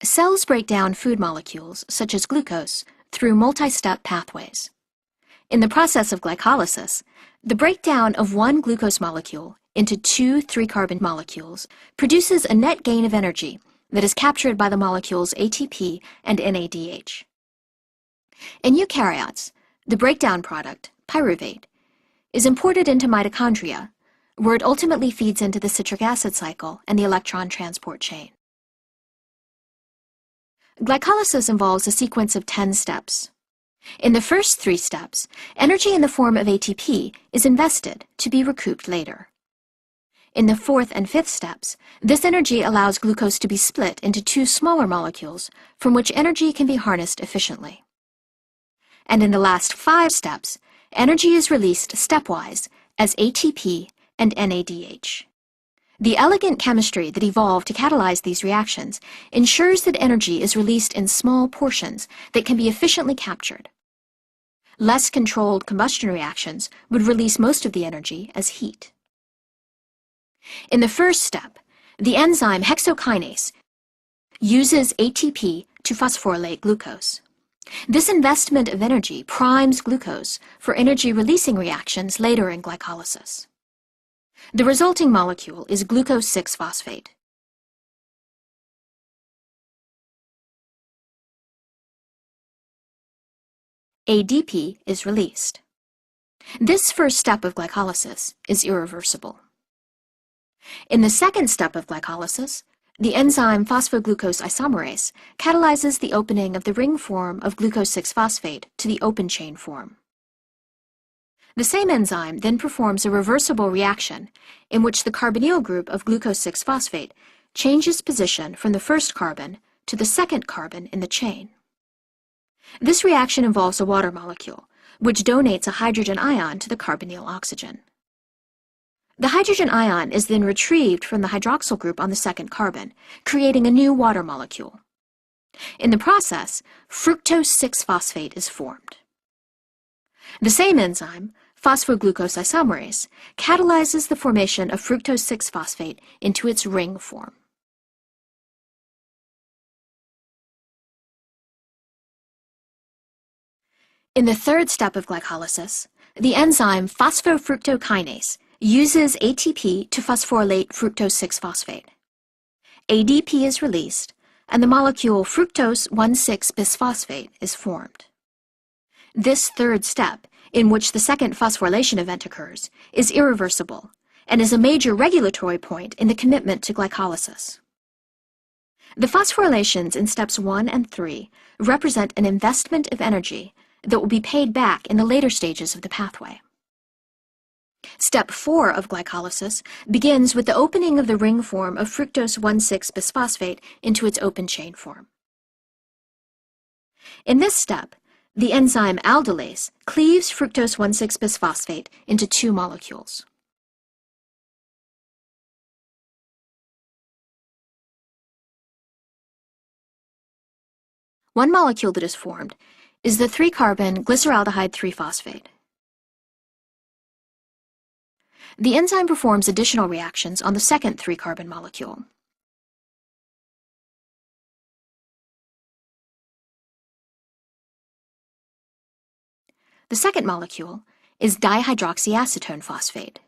Cells break down food molecules, such as glucose, through multi-step pathways. In the process of glycolysis, the breakdown of one glucose molecule into two 3-carbon molecules produces a net gain of energy that is captured by the molecules ATP and NADH. In eukaryotes, the breakdown product, pyruvate, is imported into mitochondria, where it ultimately feeds into the citric acid cycle and the electron transport chain. Glycolysis involves a sequence of 10 steps. In the first 3 steps, energy in the form of ATP is invested to be recouped later. In the 4th and 5th steps, this energy allows glucose to be split into 2 smaller molecules from which energy can be harnessed efficiently. And in the last 5 steps, energy is released stepwise as ATP and NADH. The elegant chemistry that evolved to catalyze these reactions ensures that energy is released in small portions that can be efficiently captured. Less controlled combustion reactions would release most of the energy as heat. In the first step, the enzyme hexokinase uses ATP to phosphorylate glucose. This investment of energy primes glucose for energy-releasing reactions later in glycolysis. The resulting molecule is glucose 6-phosphate. ADP is released. This first step of glycolysis is irreversible. In the second step of glycolysis, the enzyme phosphoglucose isomerase catalyzes the opening of the ring form of glucose 6-phosphate to the open chain form. The same enzyme then performs a reversible reaction in which the carbonyl group of glucose 6-phosphate changes position from the first carbon to the second carbon in the chain. This reaction involves a water molecule, which donates a hydrogen ion to the carbonyl oxygen. The hydrogen ion is then retrieved from the hydroxyl group on the second carbon, creating a new water molecule. In the process, fructose 6-phosphate is formed. The same enzyme, phosphoglucose isomerase, catalyzes the formation of fructose 6-phosphate into its ring form. In the third step of glycolysis, the enzyme phosphofructokinase uses ATP to phosphorylate fructose 6-phosphate. ADP is released, and the molecule fructose 1,6-bisphosphate is formed. This third step, in which the second phosphorylation event occurs, is irreversible and is a major regulatory point in the commitment to glycolysis. The phosphorylations in steps 1 and 3 represent an investment of energy that will be paid back in the later stages of the pathway. Step 4 of glycolysis begins with the opening of the ring form of fructose 1,6-bisphosphate into its open chain form. In this step, the enzyme aldolase cleaves fructose 1,6-bisphosphate into 2 molecules. One molecule that is formed is the 3-carbon glyceraldehyde 3-phosphate. The enzyme performs additional reactions on the second 3-carbon molecule. The second molecule is dihydroxyacetone phosphate.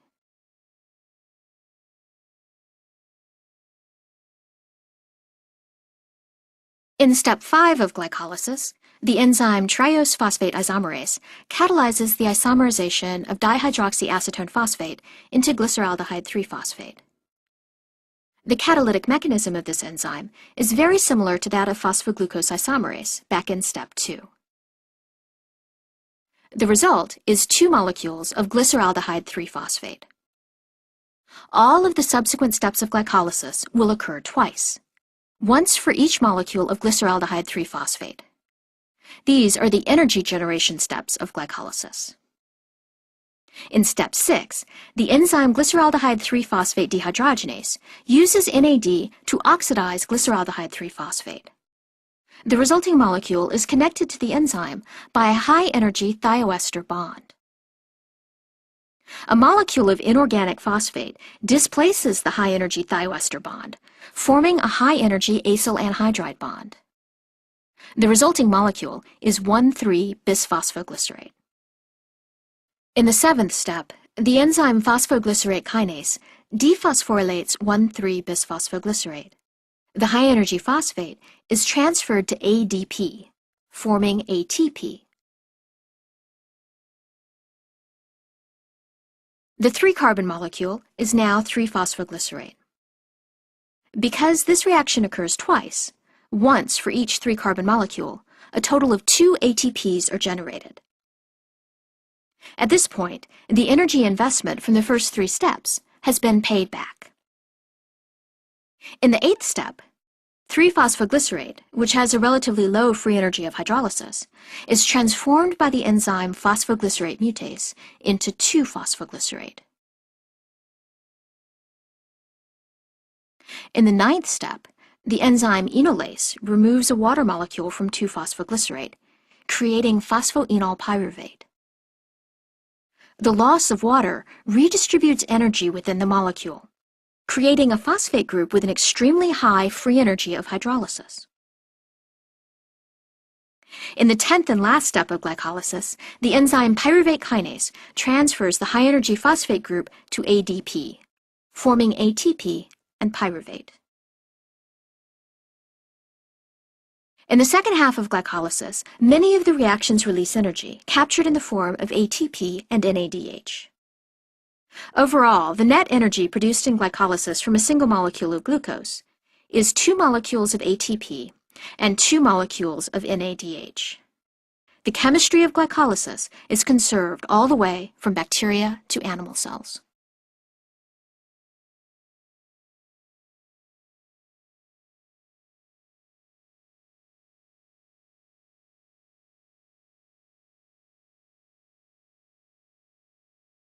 In step 5 of glycolysis, the enzyme triose phosphate isomerase catalyzes the isomerization of dihydroxyacetone phosphate into glyceraldehyde 3-phosphate. The catalytic mechanism of this enzyme is very similar to that of phosphoglucose isomerase back in step 2. The result is 2 molecules of glyceraldehyde 3-phosphate. All of the subsequent steps of glycolysis will occur twice, once for each molecule of glyceraldehyde 3-phosphate. These are the energy generation steps of glycolysis. In step 6, the enzyme glyceraldehyde 3-phosphate dehydrogenase uses NAD to oxidize glyceraldehyde 3-phosphate. The resulting molecule is connected to the enzyme by a high-energy thioester bond. A molecule of inorganic phosphate displaces the high-energy thioester bond, forming a high-energy acyl anhydride bond. The resulting molecule is 1,3-bisphosphoglycerate. In the 7th step, the enzyme phosphoglycerate kinase dephosphorylates 1,3-bisphosphoglycerate. The high-energy phosphate is transferred to ADP, forming ATP. The 3-carbon molecule is now 3-phosphoglycerate. Because this reaction occurs twice, once for each 3-carbon molecule, a total of 2 ATPs are generated. At this point, the energy investment from the first 3 steps has been paid back. In the 8th step, 3-phosphoglycerate, which has a relatively low free energy of hydrolysis, is transformed by the enzyme phosphoglycerate mutase into 2-phosphoglycerate. In the 9th step, the enzyme enolase removes a water molecule from 2-phosphoglycerate, creating phosphoenol pyruvate. The loss of water redistributes energy within the molecule, creating a phosphate group with an extremely high free energy of hydrolysis. In the 10th and last step of glycolysis, the enzyme pyruvate kinase transfers the high-energy phosphate group to ADP, forming ATP and pyruvate. In the second half of glycolysis, many of the reactions release energy, captured in the form of ATP and NADH. Overall, the net energy produced in glycolysis from a single molecule of glucose is 2 molecules of ATP and 2 molecules of NADH. The chemistry of glycolysis is conserved all the way from bacteria to animal cells.